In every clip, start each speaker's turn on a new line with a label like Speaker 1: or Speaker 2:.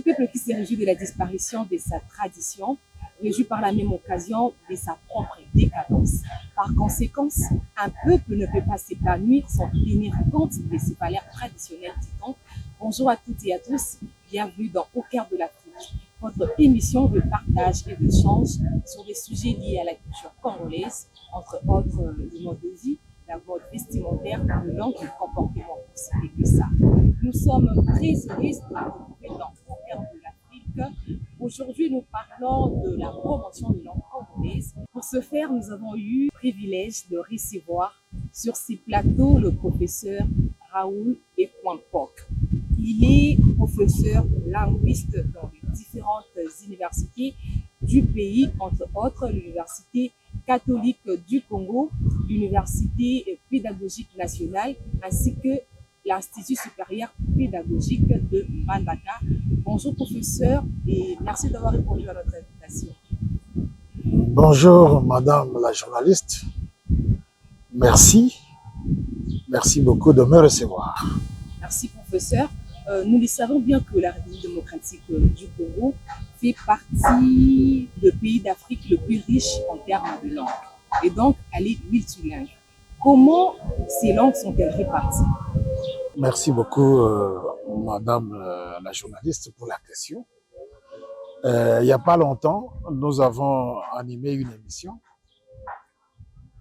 Speaker 1: peuple qui se réjouit de la disparition de sa tradition, réjouit par la même occasion de sa propre décadence. Par conséquent, un peuple ne peut pas s'épanouir sans tenir compte de ses valeurs traditionnelles, dit-on. Bonjour à toutes et à tous, bienvenue dans Au cœur de l'Afrique, votre émission de partage et d'échange sur des sujets liés à la culture congolaise, entre autres le mode de vie, la mode vestimentaire, le langue et le comportement, pour citer que ça. Nous sommes très heureux de vous retrouver dans Au cœur de l'Afrique. Aujourd'hui, nous parlons de la promotion de langue congolaise. Pour ce faire, nous avons eu le privilège de recevoir sur ces plateaux le professeur Raoul Ekwampok. Il est professeur linguiste dans les différentes universités du pays, entre autres l'Université catholique du Congo, l'Université pédagogique nationale, ainsi que l'Institut supérieur pédagogique de Mbandaka. Bonjour professeur et merci d'avoir répondu à notre invitation.
Speaker 2: Bonjour madame la journaliste, merci beaucoup de me recevoir.
Speaker 1: Merci professeur. Nous le savons bien que la République démocratique du Congo fait partie des pays d'Afrique le plus riche en termes de langues. Et donc, elle est multilingue. Comment ces langues sont-elles réparties?
Speaker 2: Merci beaucoup, madame la journaliste, pour la question. Il n'y a pas longtemps, nous avons animé une émission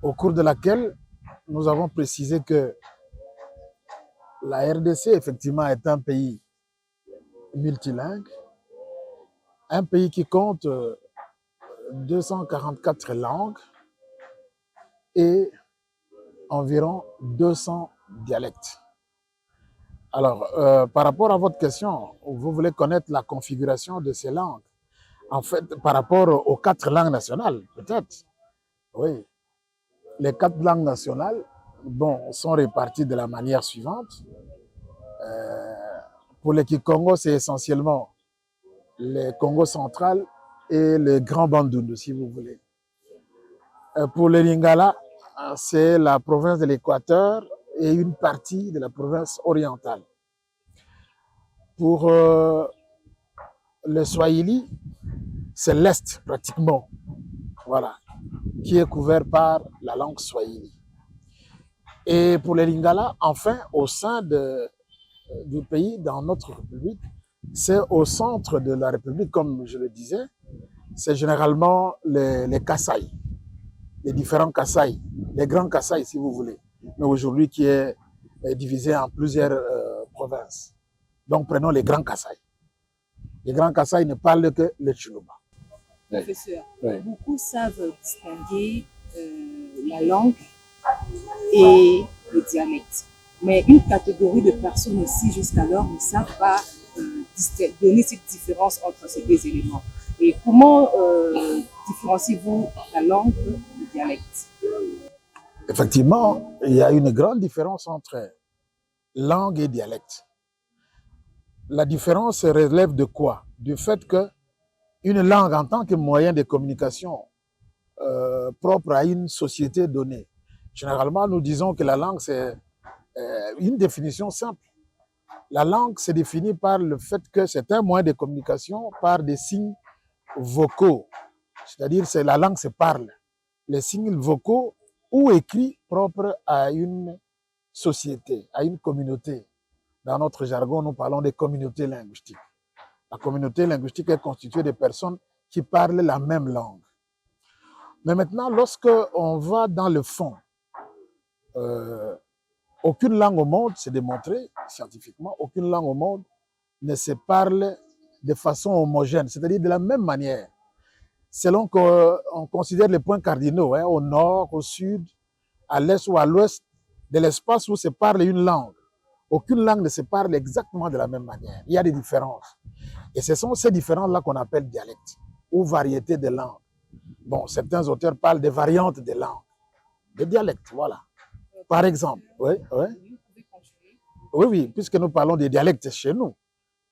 Speaker 2: au cours de laquelle nous avons précisé que la RDC, effectivement, est un pays multilingue, un pays qui compte 244 langues et environ 200 dialectes. Alors, par rapport à votre question, vous voulez connaître la configuration de ces langues. En fait, par rapport aux 4 langues nationales, peut-être. Oui. Les 4 langues nationales, sont réparties de la manière suivante. Pour les Kikongo, c'est essentiellement le Congo central et le Grand Bandundu, si vous voulez. Pour les Lingala, c'est la province de l'Équateur et une partie de la province orientale. Pour le Swahili, c'est l'Est pratiquement, voilà, qui est couvert par la langue Swahili. Et pour les Lingala, enfin, au sein du pays, dans notre République, c'est au centre de la République, comme je le disais, c'est généralement les Kasaï, les différents Kasaï, les grands Kasaï si vous voulez, mais aujourd'hui qui est divisé en plusieurs provinces. Donc prenons les grands Kasaï. Les grands Kasaï ne parlent que le Chiluba.
Speaker 1: Professeur, beaucoup savent distinguer la langue et le dialecte. Mais une catégorie de personnes aussi jusqu'alors ne savent pas donner cette différence entre ces deux éléments. Et comment différenciez-vous la langue et le dialecte?
Speaker 2: Effectivement, il y a une grande différence entre langue et dialecte. La différence relève de quoi? Du fait que une langue en tant que moyen de communication propre à une société donnée. Généralement, nous disons que la langue, c'est une définition simple. La langue se définit par le fait que c'est un moyen de communication par des signes vocaux. C'est-à-dire que la langue se parle. Les signes vocaux ou écrits propres à une société, à une communauté. Dans notre jargon, nous parlons des communautés linguistiques. La communauté linguistique est constituée de personnes qui parlent la même langue. Mais maintenant, lorsque on va dans le fond, aucune langue au monde, c'est démontré scientifiquement, aucune langue au monde ne se parle de façon homogène, c'est-à-dire de la même manière, selon qu'on considère les points cardinaux, au nord, au sud, à l'est ou à l'ouest de l'espace où se parle une langue. Aucune langue ne se parle exactement de la même manière. Il y a des différences. Et ce sont ces différences-là qu'on appelle dialectes ou variétés de langues. Bon, certains auteurs parlent de variantes de langues, de dialectes, voilà. Par exemple, oui, puisque nous parlons des dialectes chez nous,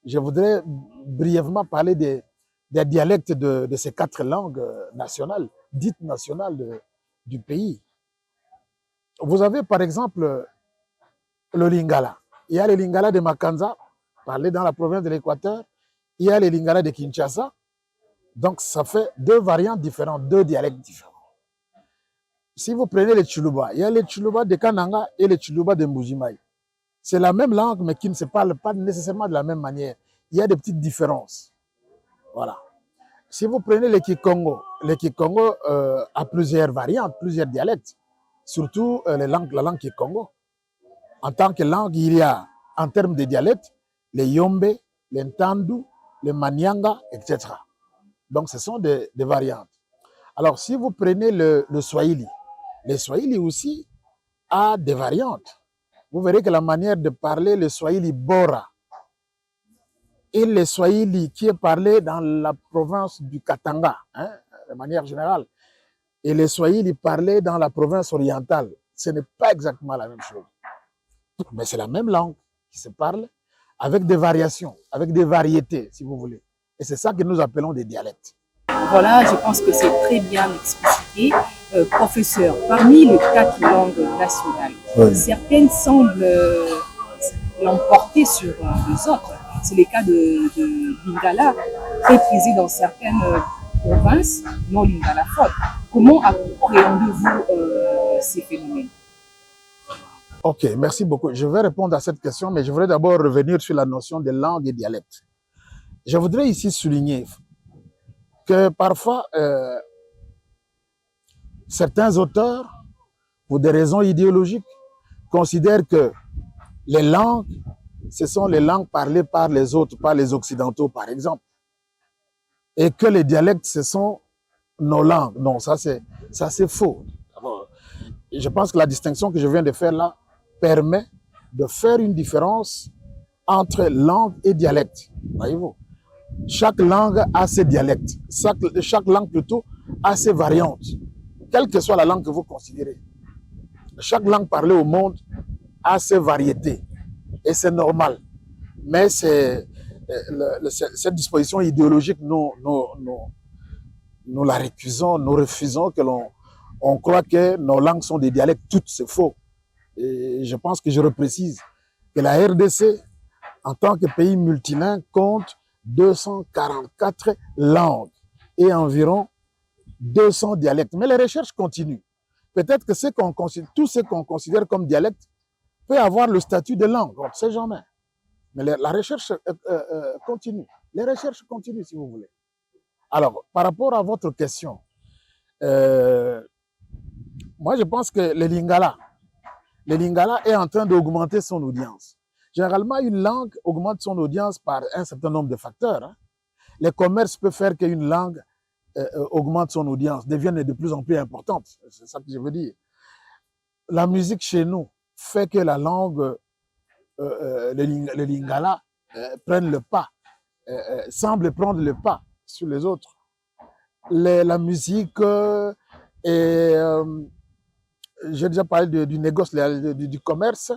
Speaker 2: je voudrais brièvement parler des dialectes de ces 4 langues nationales, dites nationales du pays. Vous avez par exemple le Lingala. Il y a le Lingala de Makanza, parlé dans la province de l'Équateur. il y a les Lingala de Kinshasa. Donc, ça fait deux variantes différentes, deux dialectes différents. Si vous prenez les Tchoulouba, il y a les Tchoulouba de Kananga et les Tchoulouba de Mbujimaï. C'est la même langue, mais qui ne se parle pas nécessairement de la même manière. Il y a des petites différences. Voilà. Si vous prenez le Kikongo a plusieurs variantes, plusieurs dialectes, surtout la langue Kikongo. En tant que langue, il y a, en termes de dialectes, les Yombe, les Ntandu, les Manyanga, etc. Donc, ce sont des variantes. Alors, si vous prenez le Swahili aussi a des variantes. Vous verrez que la manière de parler le Swahili Bora et le Swahili qui est parlé dans la province du Katanga, hein, de manière générale, et le Swahili parlé dans la province orientale, ce n'est pas exactement la même chose. Mais c'est la même langue qui se parle avec des variations, avec des variétés, si vous voulez. Et c'est ça que nous appelons des dialectes.
Speaker 1: Voilà, je pense que c'est très bien explicité. Professeur, parmi les 4 langues nationales, oui, certaines semblent l'emporter sur les autres. C'est le cas de Lingala, très prisé dans certaines provinces non lingalophones. Comment appréhendez-vous ces phénomènes?
Speaker 2: Ok, merci beaucoup. Je vais répondre à cette question, mais je voudrais d'abord revenir sur la notion de langue et dialecte. Je voudrais ici souligner que parfois, certains auteurs, pour des raisons idéologiques, considèrent que les langues, ce sont les langues parlées par les autres, par les Occidentaux, par exemple. Et que les dialectes, ce sont nos langues. Non, ça c'est faux. Je pense que la distinction que je viens de faire là permet de faire une différence entre langue et dialecte. Voyez-vous? Chaque langue a ses dialectes. Chaque langue plutôt a ses variantes. Quelle que soit la langue que vous considérez. Chaque langue parlée au monde a ses variétés. Et c'est normal. Mais cette disposition idéologique, nous la récusons, nous refusons que on croit que nos langues sont des dialectes. Toutes, c'est faux. Et je pense que je reprécise que la RDC, en tant que pays multilingue, compte 244 langues et environ 200 dialectes. Mais les recherches continuent. Peut-être que tout ce qu'on considère comme dialecte peut avoir le statut de langue. On ne sait jamais. Mais la recherche continue. Les recherches continuent, si vous voulez. Alors, par rapport à votre question, moi, je pense que le Lingala est en train d'augmenter son audience. Généralement, une langue augmente son audience par un certain nombre de facteurs. Hein. Les commerces peuvent faire qu'une langue augmente son audience, devienne de plus en plus importante. C'est ça que je veux dire. La musique chez nous fait que la langue, le Lingala, prenne le pas, semble prendre le pas sur les autres. La musique j'ai déjà parlé du négoce, du commerce.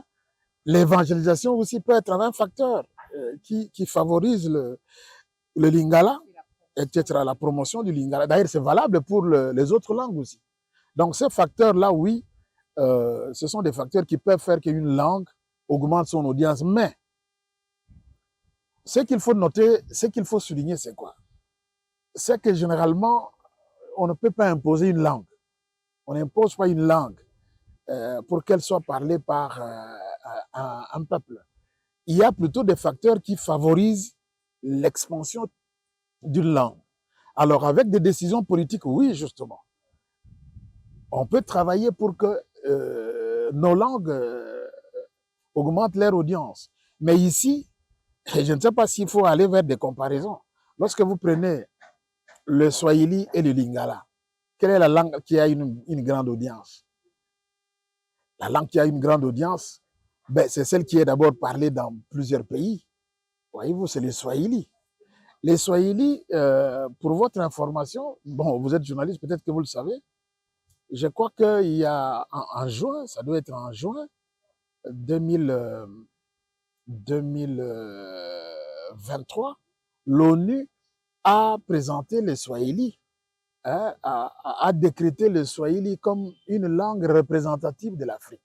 Speaker 2: L'évangélisation aussi peut être un facteur qui favorise le Lingala, etc. La promotion du Lingala. D'ailleurs, c'est valable pour les autres langues aussi. Donc, ces facteurs-là, oui, ce sont des facteurs qui peuvent faire qu'une langue augmente son audience. Mais, ce qu'il faut noter, ce qu'il faut souligner, c'est quoi? C'est que généralement, on ne peut pas imposer une langue. On n'impose pas une langue pour qu'elle soit parlée par un peuple. Il y a plutôt des facteurs qui favorisent l'expansion d'une langue. Alors, avec des décisions politiques, oui, justement, on peut travailler pour que nos langues augmentent leur audience. Mais ici, je ne sais pas s'il faut aller vers des comparaisons. Lorsque vous prenez le Swahili et le Lingala, quelle est la langue qui a une grande audience? La langue qui a une grande audience, ben, c'est celle qui est d'abord parlée dans plusieurs pays. Voyez-vous, c'est le Swahili. Les Swahili, pour votre information, bon, vous êtes journaliste, peut-être que vous le savez, je crois qu'il y a en juin, ça doit être en juin 2023, l'ONU a présenté le Swahili, hein, a décrété le Swahili comme une langue représentative de l'Afrique.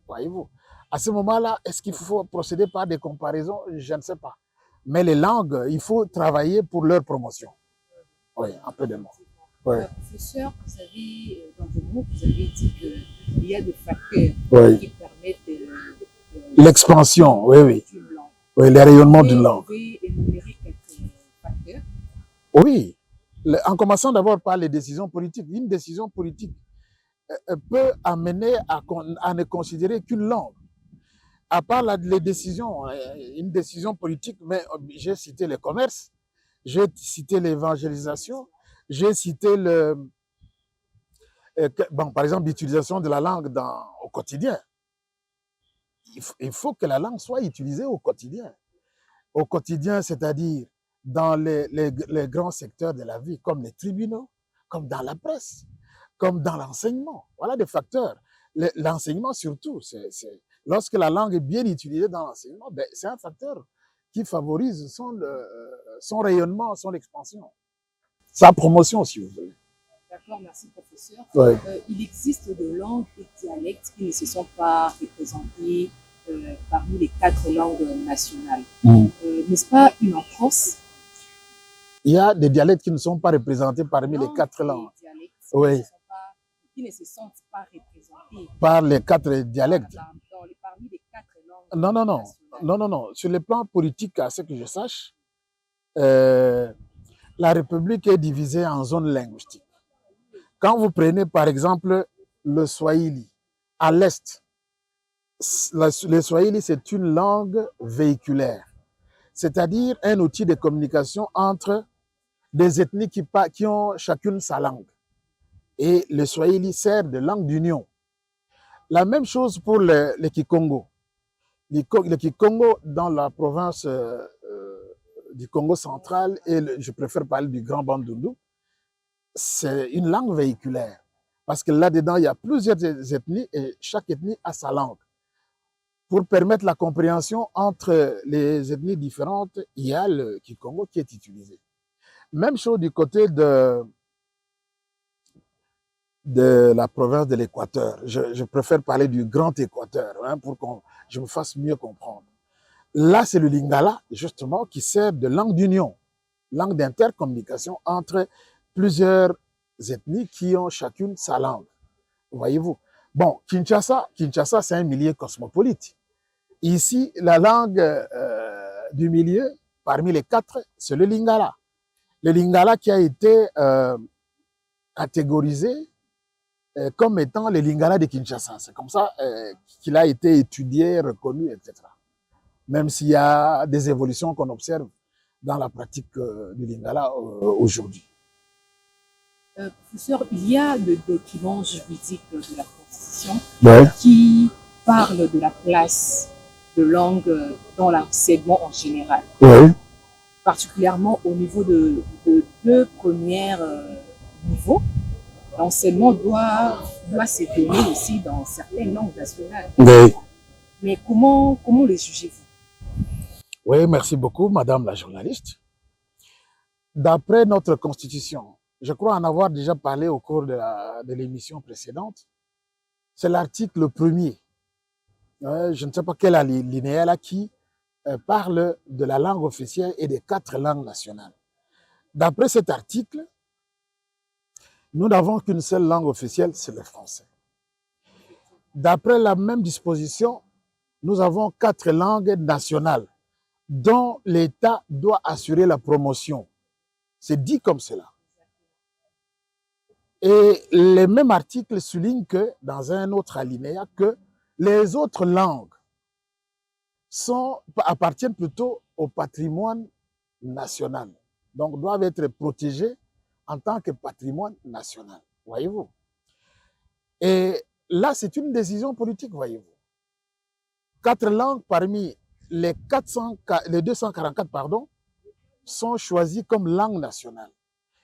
Speaker 2: Voyez-vous, à ce moment-là, est-ce qu'il faut procéder par des comparaisons? Je ne sais pas. Mais les langues, il faut travailler pour leur promotion. Oui, un peu de mots. Ouais.
Speaker 1: Professeur, vous avez, dans vos mots, vous avez dit qu'il y a des facteurs
Speaker 2: Oui.
Speaker 1: qui permettent
Speaker 2: l'expansion, oui, oui.
Speaker 1: d'une langue.
Speaker 2: Oui, les rayonnements d'une langue.
Speaker 1: Vous pouvez énumérer quelques facteurs?
Speaker 2: Oui, en commençant d'abord par les décisions politiques. Une décision politique peut amener à ne considérer qu'une langue. À part les décisions, une décision politique, mais j'ai cité le commerce, j'ai cité l'évangélisation, j'ai cité bon, par exemple l'utilisation de la langue au quotidien. Il faut que la langue soit utilisée au quotidien. Au quotidien, c'est-à-dire dans les grands secteurs de la vie, comme les tribunaux, comme dans la presse, comme dans l'enseignement. Voilà des facteurs. L'enseignement surtout, lorsque la langue est bien utilisée dans l'enseignement, ben, c'est un facteur qui favorise son rayonnement, son expansion, sa promotion, si vous voulez.
Speaker 1: D'accord, merci professeur.
Speaker 2: Ouais.
Speaker 1: Il existe de langues et dialectes qui ne se sont pas représentés parmi les 4 langues nationales. N'est-ce pas une entorse?
Speaker 2: Il y a des dialectes qui ne sont pas représentés parmi les 4 langues. Oui.
Speaker 1: Qui ne se sentent pas représentés
Speaker 2: par les 4 dialectes.
Speaker 1: Parmi les 4 langues
Speaker 2: non, non, non.
Speaker 1: nationales.
Speaker 2: Non, non, non. Sur le plan politique, à ce que je sache, la République est divisée en zones linguistiques. Quand vous prenez par exemple le Swahili, à l'Est, le Swahili c'est une langue véhiculaire, c'est-à-dire un outil de communication entre des ethnies qui ont chacune sa langue. Et le Swahili sert de langue d'union. La même chose pour le Kikongo. Le Kikongo dans la province du Congo central, et je préfère parler du Grand Bandundu, c'est une langue véhiculaire. Parce que là-dedans, il y a plusieurs ethnies et chaque ethnie a sa langue. Pour permettre la compréhension entre les ethnies différentes, il y a le Kikongo qui est utilisé. Même chose du côté de la province de l'Équateur. Je préfère parler du Grand Équateur, hein, pour que je me fasse mieux comprendre. Là, c'est le Lingala, justement, qui sert de langue d'union, langue d'intercommunication entre plusieurs ethnies qui ont chacune sa langue. Voyez-vous? Bon, Kinshasa, c'est un milieu cosmopolite. Ici, la langue du milieu, parmi les 4, c'est le Lingala. Le Lingala qui a été catégorisé comme étant le Lingala de Kinshasa. C'est comme ça qu'il a été étudié, reconnu, etc. Même s'il y a des évolutions qu'on observe dans la pratique du Lingala aujourd'hui.
Speaker 1: Professeur, il y a le document juridique de la Constitution
Speaker 2: Ouais.
Speaker 1: qui parle de la place de langue dans l'enseignement en général.
Speaker 2: Ouais.
Speaker 1: Particulièrement au niveau de 2 premiers niveaux. L'enseignement doit se donner aussi dans certaines langues nationales.
Speaker 2: Oui.
Speaker 1: Mais comment les jugez-vous?
Speaker 2: Oui, merci beaucoup, madame la journaliste. D'après notre constitution, je crois en avoir déjà parlé au cours de l'émission précédente, c'est l'article 1er. Je ne sais pas quel alinéa là qui parle de la langue officielle et des 4 langues nationales. D'après cet article, nous n'avons qu'une seule langue officielle, c'est le français. D'après la même disposition, nous avons 4 langues nationales dont l'État doit assurer la promotion. C'est dit comme cela. Et le même article souligne que, dans un autre alinéa, que les autres langues appartiennent plutôt au patrimoine national. Donc, doivent être protégées en tant que patrimoine national. Voyez-vous? Et là, c'est une décision politique, voyez-vous. 4 langues parmi les 244, pardon, sont choisies comme langue nationale.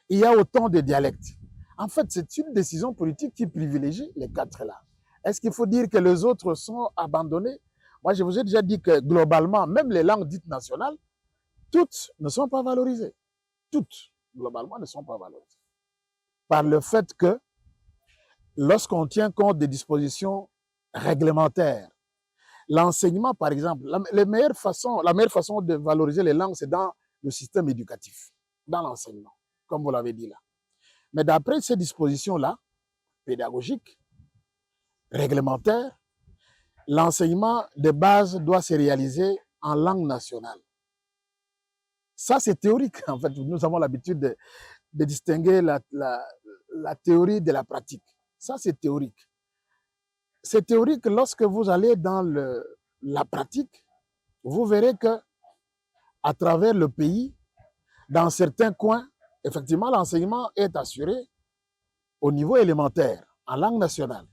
Speaker 2: Il y a autant de dialectes. En fait, c'est une décision politique qui privilégie les 4 là. Est-ce qu'il faut dire que les autres sont abandonnés? Moi, je vous ai déjà dit que globalement, même les langues dites nationales, toutes ne sont pas valorisées. Toutes, globalement, ne sont pas valorisées. Par le fait que, lorsqu'on tient compte des dispositions réglementaires, l'enseignement, par exemple, la meilleure façon de valoriser les langues, c'est dans le système éducatif, dans l'enseignement, comme vous l'avez dit là. Mais d'après ces dispositions-là, pédagogiques, réglementaires, l'enseignement de base doit se réaliser en langue nationale. Ça, c'est théorique, en fait. Nous avons l'habitude de distinguer la théorie de la pratique. Ça, c'est théorique. C'est théorique lorsque vous allez dans la pratique, vous verrez que à travers le pays, dans certains coins, effectivement, l'enseignement est assuré au niveau élémentaire, en langue nationale.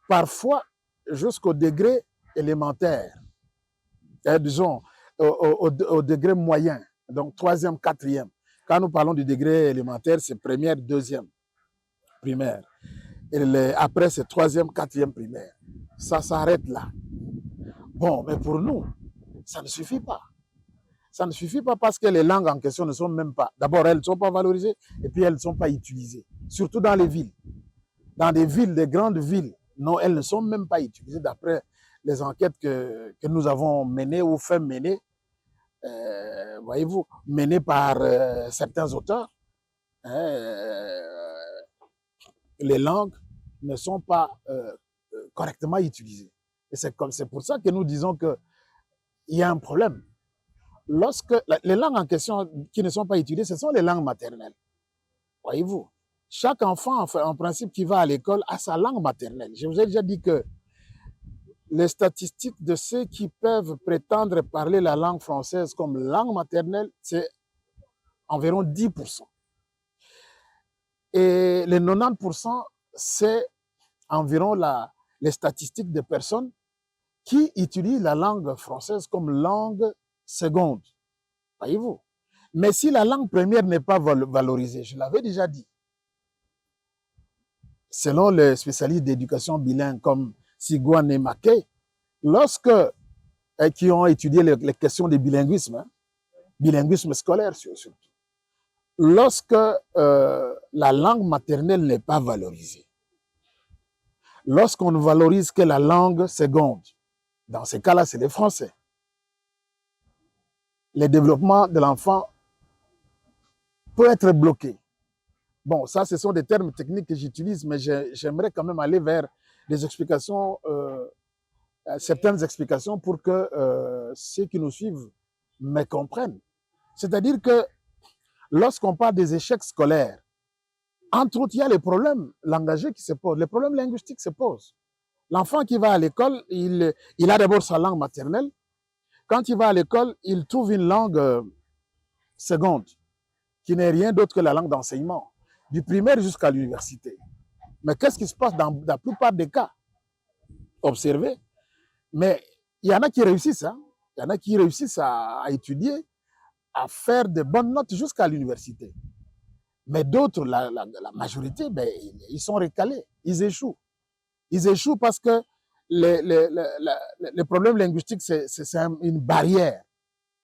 Speaker 2: Parfois, jusqu'au degré élémentaire, disons, au degré moyen, donc 3e, 4e. Quand nous parlons du degré élémentaire, c'est 1er, 2e primaire. Et après, c'est 3e, 4e primaire. Ça s'arrête là. Bon, mais pour nous, ça ne suffit pas. Ça ne suffit pas parce que les langues en question ne sont même pas... D'abord, elles ne sont pas valorisées et puis elles ne sont pas utilisées. Surtout dans les villes. Dans des villes, des grandes villes, non, elles ne sont même pas utilisées d'après les enquêtes que nous avons menées ou fait mener, voyez-vous, menées par certains auteurs. Les langues ne sont pas correctement utilisées. Et c'est pour ça que nous disons qu'il y a un problème. Lorsque les langues en question qui ne sont pas utilisées, ce sont les langues maternelles. Voyez-vous, chaque enfant, en principe, qui va à l'école a sa langue maternelle. Je vous ai déjà dit que les statistiques de ceux qui peuvent prétendre parler la langue française comme langue maternelle, c'est environ 10%. Et les 90%, c'est environ les statistiques de personnes qui utilisent la langue française comme langue seconde. Voyez-vous. Mais si la langue première n'est pas valorisée, je l'avais déjà dit, selon les spécialistes d'éducation bilingue comme Sigouane et Mackay, qui ont étudié les questions de bilinguisme, bilinguisme scolaire surtout, lorsque la langue maternelle n'est pas valorisée, lorsqu'on ne valorise que la langue seconde, dans ces cas-là, c'est le français. Le développement de l'enfant peut être bloqué. Bon, ça, ce sont des termes techniques que j'utilise, mais j'aimerais quand même aller vers des explications, certaines explications pour que ceux qui nous suivent me comprennent. C'est-à-dire que lorsqu'on parle des échecs scolaires, entre autres, il y a les problèmes langagiers qui se posent, les problèmes linguistiques se posent. L'enfant qui va à l'école, il a d'abord sa langue maternelle. Quand il va à l'école, il trouve une langue seconde, qui n'est rien d'autre que la langue d'enseignement, du primaire jusqu'à l'université. Mais qu'est-ce qui se passe dans la plupart des cas? Observez. Mais il y en a qui réussissent. Hein? Il y en a qui réussissent à étudier, à faire de bonnes notes jusqu'à l'université. Mais d'autres, la majorité, ben, ils sont recalés, ils échouent. Ils échouent parce que les problèmes linguistiques, c'est une barrière.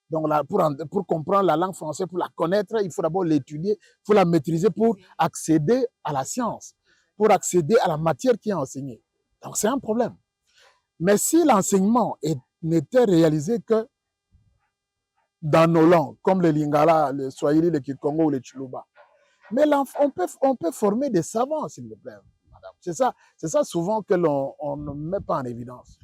Speaker 2: Donc, là, pour comprendre la langue française, pour la connaître, il faut d'abord l'étudier, il faut la maîtriser pour accéder à la science, pour accéder à la matière qui est enseignée. Donc, c'est un problème. Mais si l'enseignement n'était réalisé que dans nos langues, comme le Lingala, le Swahili, le Kikongo ou le Chiluba, mais on peut former des savants, s'il vous plaît, madame. C'est ça souvent que l'on ne met pas en évidence.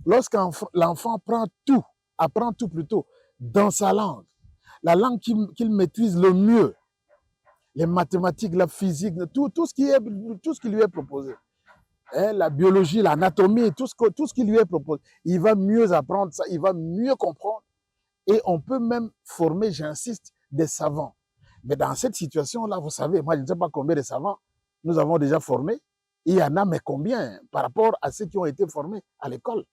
Speaker 2: Lorsqu'un l'enfant apprend tout plutôt, dans sa langue, la langue qu'il maîtrise le mieux, les mathématiques, la physique, tout ce qui lui est proposé, hein, la biologie, l'anatomie, tout ce qui lui est proposé, il va mieux apprendre ça, il va mieux comprendre. Et on peut même former, j'insiste, des savants. Mais dans cette situation-là, vous savez, moi je ne sais pas combien de savants nous avons déjà formés. Il y en a, mais combien par rapport à ceux qui ont été formés à l'école?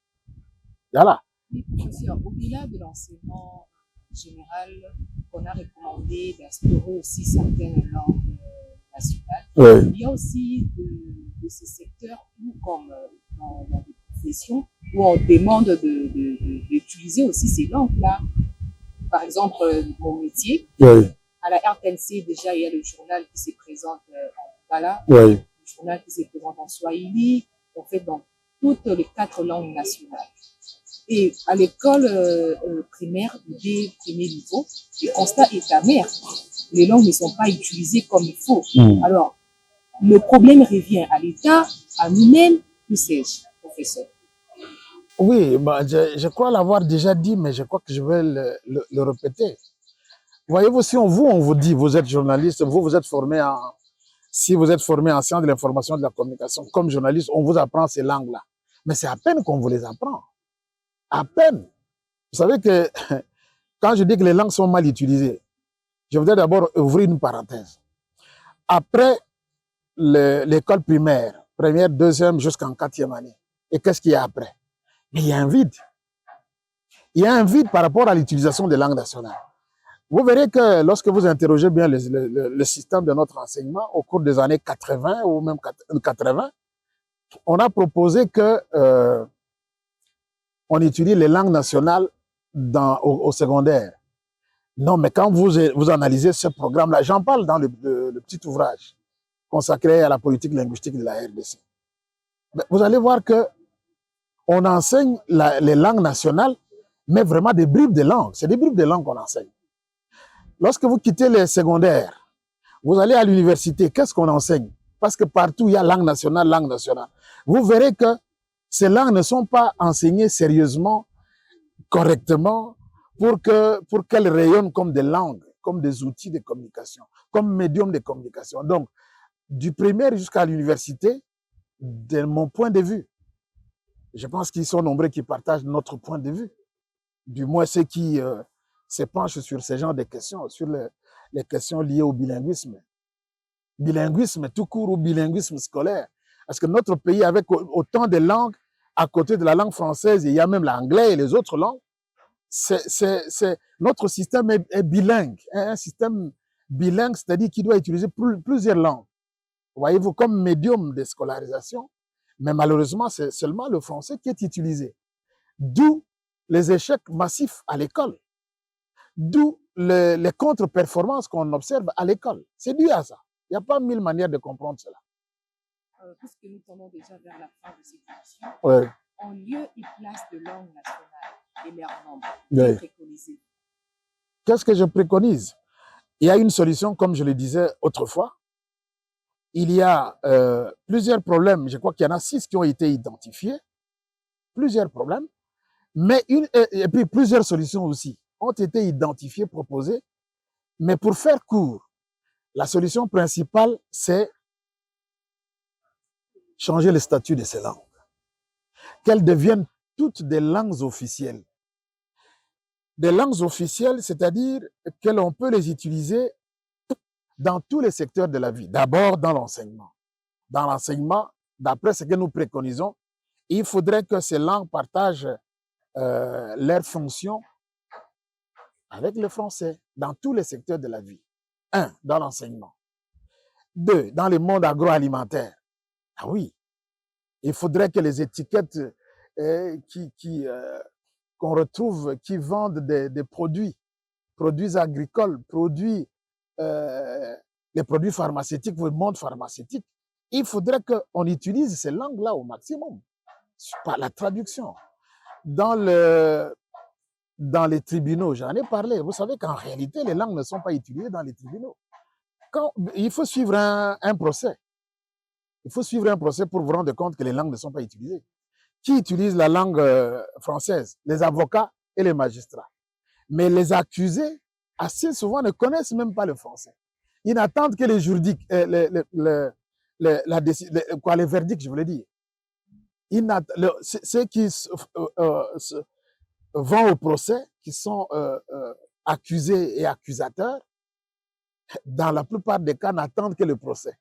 Speaker 2: Voilà.
Speaker 1: Oui, professeur, au-delà de l'enseignement général, on a recommandé d'instaurer aussi certaines langues nationales.
Speaker 2: Oui.
Speaker 1: Il y a aussi de ces secteurs où, comme dans des professions, où on demande d'utiliser aussi ces langues-là. Par exemple, mon métier,
Speaker 2: oui.
Speaker 1: À la RTNC, déjà, il y a le journal qui se présente en Lingala,
Speaker 2: oui.
Speaker 1: Le journal qui se présente en Swahili, en fait, dans toutes les 4 langues nationales. Et à l'école primaire, dès premier niveau, le constat est amer. Les langues ne sont pas utilisées comme il faut. Alors, le problème revient à l'État, à nous-mêmes, que sais-je, professeur?
Speaker 2: Oui, bah, je crois l'avoir déjà dit, mais je crois que je vais le répéter. Voyez-vous, si on vous dit, vous êtes journaliste, vous êtes formé en, si vous êtes formé en sciences de l'information et de la communication, comme journaliste, on vous apprend ces langues-là. Mais c'est à peine qu'on vous les apprend. À peine. Vous savez que quand je dis que les langues sont mal utilisées, je voudrais d'abord ouvrir une parenthèse. Après l'école primaire, première, deuxième, jusqu'en quatrième année, et qu'est-ce qu'il y a après? Mais il y a un vide. Il y a un vide par rapport à l'utilisation des langues nationales. Vous verrez que lorsque vous interrogez bien le système de notre enseignement, au cours des années 80 ou même 80, on a proposé que on utilise les langues nationales au secondaire. Non, mais quand vous analysez ce programme-là, j'en parle dans le petit ouvrage consacré à la politique linguistique de la RDC. Mais vous allez voir que on enseigne les langues nationales, mais vraiment des bribes de langues. C'est des bribes de langues qu'on enseigne. Lorsque vous quittez les secondaires, vous allez à l'université, qu'est-ce qu'on enseigne? Parce que partout, il y a langue nationale, langue nationale. Vous verrez que ces langues ne sont pas enseignées sérieusement, correctement, pour qu'elles rayonnent comme des langues, comme des outils de communication, comme médium de communication. Donc, du primaire jusqu'à l'université, de mon point de vue, je pense qu'ils sont nombreux qui partagent notre point de vue. Du moins, ceux qui se penchent sur ce genre de questions, sur les questions liées au bilinguisme. Bilinguisme tout court ou bilinguisme scolaire. Parce que notre pays, avec autant de langues, à côté de la langue française, il y a même l'anglais et les autres langues, notre système est bilingue. Un système bilingue, c'est-à-dire qu'il doit utiliser plusieurs langues. Voyez-vous, comme médium de scolarisation, mais malheureusement, c'est seulement le français qui est utilisé. D'où les échecs massifs à l'école. D'où les contre-performances qu'on observe à l'école. C'est dû à ça. Il n'y a pas mille manières de comprendre cela.
Speaker 1: Puisque nous tendons déjà vers la fin de cette émission,
Speaker 2: Ouais.
Speaker 1: en lieu et place de langue nationale et leurs membres,
Speaker 2: Ouais.
Speaker 1: préconisez.
Speaker 2: Qu'est-ce que je préconise? Il y a une solution, comme je le disais autrefois. Il y a plusieurs problèmes. Je crois qu'il y en a 6 qui ont été identifiés. Plusieurs problèmes. Mais et puis plusieurs solutions aussi ont été identifiées, proposées. Mais pour faire court, la solution principale, c'est changer le statut de ces langues. Qu'elles deviennent toutes des langues officielles. Des langues officielles, c'est-à-dire que l'on peut les utiliser dans tous les secteurs de la vie. D'abord dans l'enseignement. Dans l'enseignement, d'après ce que nous préconisons, il faudrait que ces langues partagent leurs fonctions avec le français dans tous les secteurs de la vie. 1, dans l'enseignement. 2, dans le monde agroalimentaire. Ah oui, il faudrait que les étiquettes qu'on retrouve, qui vendent des produits agricoles, les produits pharmaceutiques, le monde pharmaceutique, il faudrait qu'on utilise ces langues-là au maximum, par la traduction. Dans les tribunaux, j'en ai parlé. Vous savez qu'en réalité, les langues ne sont pas utilisées dans les tribunaux. Il faut suivre un procès. Il faut suivre un procès pour vous rendre compte que les langues ne sont pas utilisées. Qui utilise la langue française? Les avocats et les magistrats. Mais les accusés, assez souvent, ne connaissent même pas le français. Ils n'attendent que les juridiques, les verdicts, je voulais dire. Ceux qui vont au procès, qui sont accusés et accusateurs, dans la plupart des cas, n'attendent que le procès,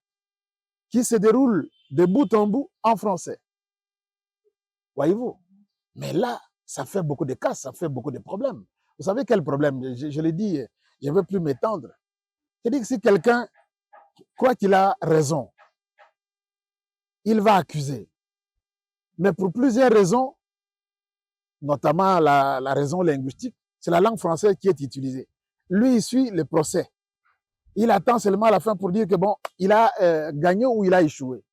Speaker 2: qui se déroule de bout en bout en français. Voyez-vous? Mais là, ça fait beaucoup de cas, ça fait beaucoup de problèmes. Vous savez quel problème? Je l'ai dit, je ne veux plus m'étendre. C'est-à-dire que si quelqu'un croit qu'il a raison, il va accuser. Mais pour plusieurs raisons, notamment la raison linguistique, c'est la langue française qui est utilisée. Lui, il suit le procès. Il attend seulement à la fin pour dire que bon, il a gagné ou il a échoué.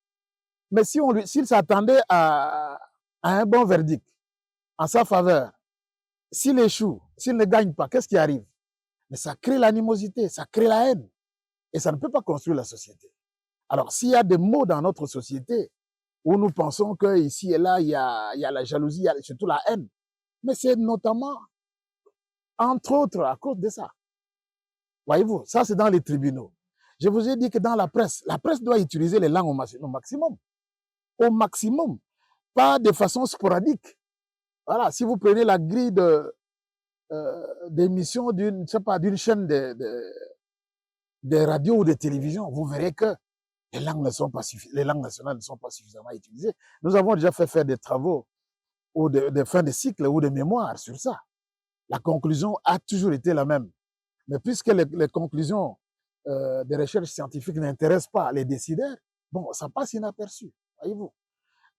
Speaker 2: Mais s'il s'attendait à un bon verdict, en sa faveur, s'il échoue, s'il ne gagne pas, qu'est-ce qui arrive? Mais ça crée l'animosité, ça crée la haine. Et ça ne peut pas construire la société. Alors, s'il y a des mots dans notre société où nous pensons qu'ici et là, il y a la jalousie, il y a surtout la haine, mais c'est notamment, entre autres, à cause de ça. Voyez-vous, ça c'est dans les tribunaux. Je vous ai dit que dans la presse doit utiliser les langues au maximum. Au maximum, pas de façon sporadique. Voilà, si vous prenez la grille d'émission d'une chaîne de radio ou de télévision, vous verrez que les langues nationales ne sont pas suffisamment utilisées. Nous avons déjà fait faire des travaux ou de fin de cycle ou de mémoire sur ça. La conclusion a toujours été la même. Mais puisque les conclusions des recherches scientifiques n'intéressent pas les décideurs, bon, ça passe inaperçu, voyez-vous.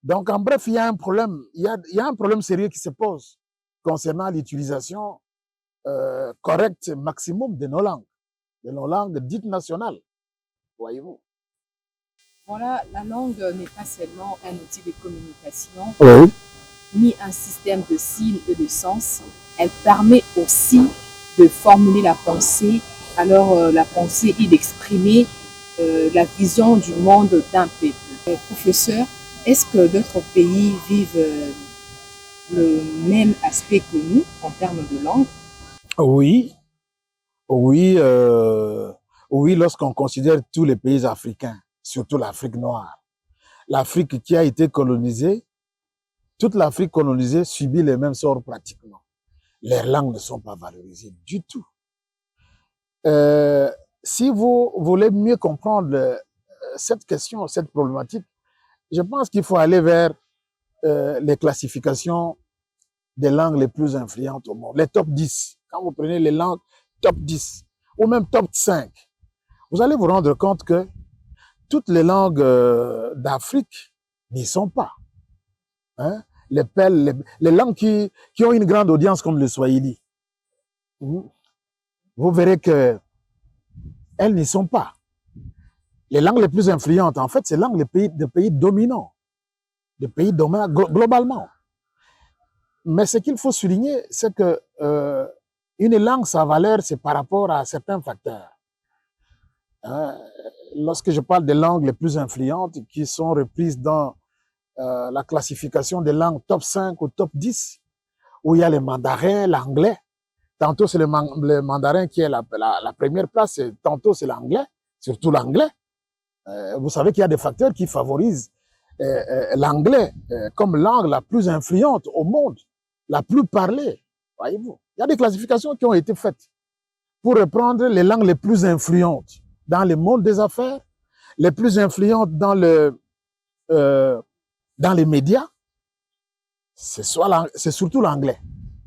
Speaker 2: Donc, en bref, il y a un problème, il y a un problème sérieux qui se pose concernant l'utilisation correcte maximum de nos langues dites nationales, voyez-vous.
Speaker 1: Voilà, la langue n'est pas seulement un outil de communication,
Speaker 2: Oui.
Speaker 1: ni un système de signes et de sens. Elle permet aussi de formuler la pensée, alors la pensée est d'exprimer la vision du monde d'un peuple. Professeur, est-ce que d'autres pays vivent le même aspect que nous en termes de langue?
Speaker 2: Oui, oui, oui, lorsqu'on considère tous les pays africains, surtout l'Afrique noire. L'Afrique qui a été colonisée, toute l'Afrique colonisée subit les mêmes sorts pratiquement. Les langues ne sont pas valorisées du tout. Si vous voulez mieux comprendre cette question, cette problématique, je pense qu'il faut aller vers les classifications des langues les plus influentes au monde, les top 10. Quand vous prenez les langues top 10 ou même top 5, vous allez vous rendre compte que toutes les langues d'Afrique n'y sont pas. Hein? Les langues qui ont une grande audience comme le Swahili, vous verrez que elles n'y sont pas. Les langues les plus influentes, en fait, c'est les langues des pays dominants, globalement. Mais ce qu'il faut souligner, c'est que une langue, sa valeur, c'est par rapport à certains facteurs. Lorsque je parle des langues les plus influentes qui sont reprises dans la classification des langues top 5 ou top 10, où il y a le mandarin, l'anglais. Tantôt, c'est le mandarin qui est la première place, et tantôt, c'est l'anglais, surtout l'anglais. Vous savez qu'il y a des facteurs qui favorisent l'anglais comme langue la plus influente au monde, la plus parlée, voyez-vous. Il y a des classifications qui ont été faites pour reprendre les langues les plus influentes dans le monde des affaires, les plus influentes dans les médias. C'est surtout l'anglais.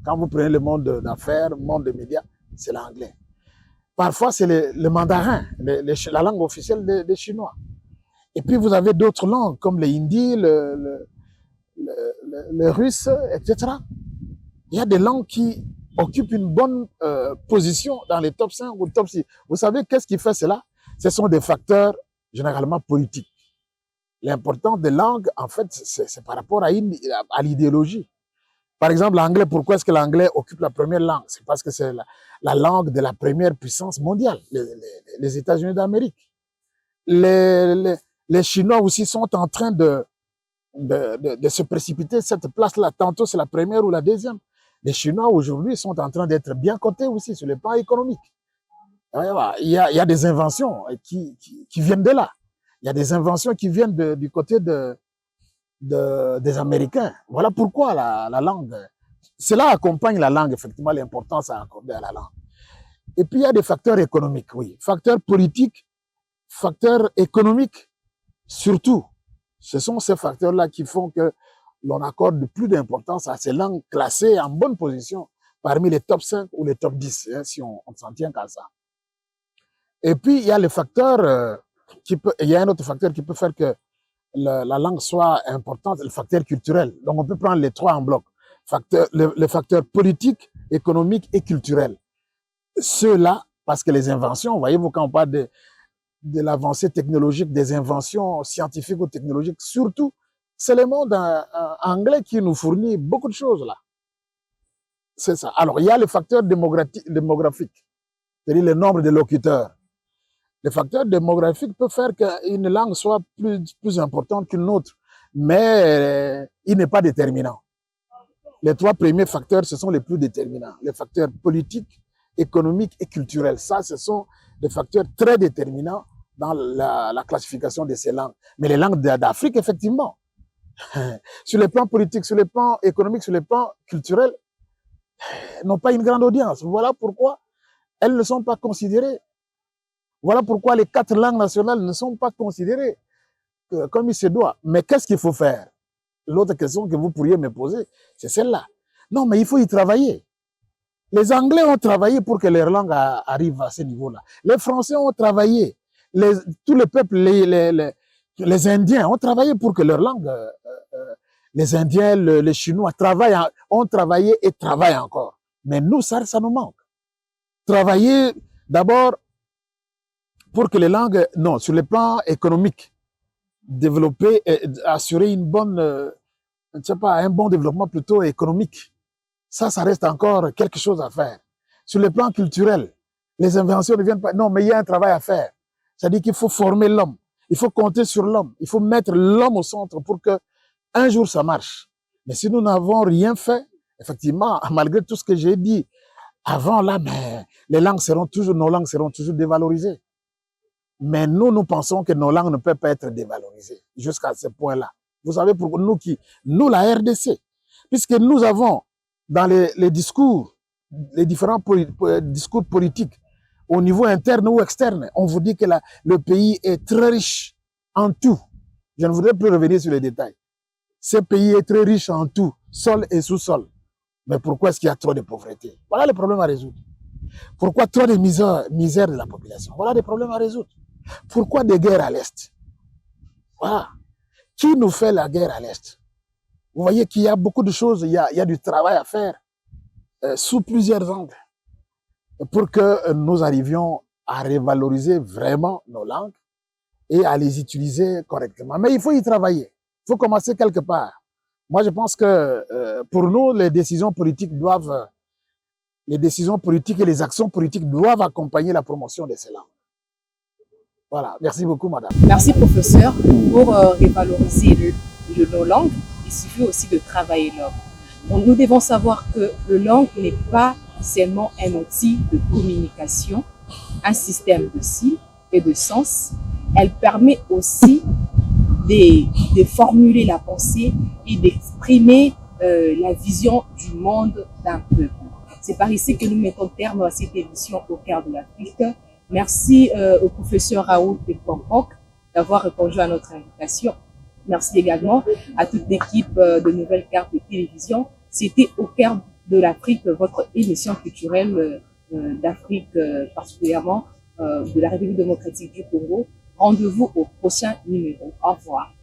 Speaker 2: Quand vous prenez le monde d'affaires, le monde des médias, c'est l'anglais. Parfois, c'est le mandarin, la langue officielle des Chinois. Et puis, vous avez d'autres langues, comme le hindi, le russe, etc. Il y a des langues qui occupent une bonne position dans les top 5 ou top 6. Vous savez, qu'est-ce qui fait cela? Ce sont des facteurs généralement politiques. L'importance des langues, en fait, c'est par rapport à l'idéologie. Par exemple, l'anglais, pourquoi est-ce que l'anglais occupe la première langue? C'est parce que c'est la langue de la première puissance mondiale, les États-Unis d'Amérique. Les Chinois aussi sont en train de se précipiter cette place-là. Tantôt, c'est la première ou la deuxième. Les Chinois, aujourd'hui, sont en train d'être bien cotés aussi sur le plan économique. Il y a des inventions qui viennent de là. Il y a des inventions qui viennent du côté des Américains. Voilà pourquoi la langue, cela accompagne la langue, effectivement, l'importance à accorder à la langue. Et puis, il y a des facteurs économiques, oui. Facteurs politiques, facteurs économiques, surtout. Ce sont ces facteurs-là qui font que l'on accorde plus d'importance à ces langues classées en bonne position parmi les top 5 ou les top 10, hein, si on s'en tient qu'à ça. Et puis, il y a le facteur il y a un autre facteur qui peut faire que la langue soit importante, le facteur culturel. Donc, on peut prendre les trois en bloc. Le facteur politique, économique et culturel. Ceux-là, parce que les inventions, voyez-vous, quand on parle de l'avancée technologique, des inventions scientifiques ou technologiques, surtout, c'est le monde anglais qui nous fournit beaucoup de choses là. C'est ça. Alors, il y a le facteur démographique, c'est-à-dire le nombre de locuteurs. Le facteur démographique peut faire qu'une langue soit plus importante qu'une autre, mais il n'est pas déterminant. Les 3 premiers facteurs, ce sont les plus déterminants. Les facteurs politiques, économiques et culturels. Ça, ce sont des facteurs très déterminants dans la classification de ces langues. Mais les langues d'Afrique, effectivement, sur le plan politique, sur le plan économique, sur le plan culturel, n'ont pas une grande audience. Voilà pourquoi elles ne sont pas considérées. Voilà pourquoi les 4 langues nationales ne sont pas considérées comme il se doit. Mais qu'est-ce qu'il faut faire? L'autre question que vous pourriez me poser, c'est celle-là. Non, mais il faut y travailler. Les Anglais ont travaillé pour que leur langue arrive à ce niveau-là. Les Français ont travaillé. Tous les peuples, les Indiens ont travaillé pour que leur langue, les Indiens, les Chinois ont travaillé et travaillent encore. Mais nous, ça nous manque. Travailler d'abord pour que les langues, non, sur le plan économique, développer, assurer une bonne, je ne sais pas, un bon développement plutôt économique. Ça reste encore quelque chose à faire. Sur le plan culturel, les inventions ne viennent pas. Non, mais il y a un travail à faire. C'est-à-dire qu'il faut former l'homme. Il faut compter sur l'homme. Il faut mettre l'homme au centre pour que un jour ça marche. Mais si nous n'avons rien fait, effectivement, malgré tout ce que j'ai dit avant là, mais nos langues seront toujours dévalorisées. Mais nous pensons que nos langues ne peuvent pas être dévalorisées jusqu'à ce point-là. Vous savez pourquoi nous, la RDC, puisque nous avons dans les discours, les différents discours politiques, au niveau interne ou externe, on vous dit que le pays est très riche en tout. Je ne voudrais plus revenir sur les détails. Ce pays est très riche en tout, sol et sous-sol. Mais pourquoi est-ce qu'il y a trop de pauvreté? Voilà le problème à résoudre. Pourquoi trop de misère de la population? Voilà des problèmes à résoudre. Pourquoi des guerres à l'Est? Voilà. Qui nous fait la guerre à l'Est? Vous voyez qu'il y a beaucoup de choses, il y a du travail à faire sous plusieurs angles pour que nous arrivions à revaloriser vraiment nos langues et à les utiliser correctement. Mais il faut y travailler. Il faut commencer quelque part. Moi, je pense que pour nous, les décisions politiques et les actions politiques doivent accompagner la promotion de ces langues. Voilà, merci beaucoup, madame.
Speaker 1: Merci, professeur. Pour revaloriser nos langues, il suffit aussi de travailler l'homme. Donc, nous devons savoir que le langue n'est pas seulement un outil de communication, un système de signes et de sens. Elle permet aussi de formuler la pensée et d'exprimer la vision du monde d'un peuple. C'est par ici que nous mettons terme à cette émission au cœur de l'Afrique. Merci au professeur Raoul Ekwampok d'avoir répondu à notre invitation. Merci également à toute l'équipe de Nouvelles Cartes de télévision. C'était au cœur de l'Afrique, votre émission culturelle d'Afrique, particulièrement de la République démocratique du Congo. Rendez-vous au prochain numéro. Au revoir.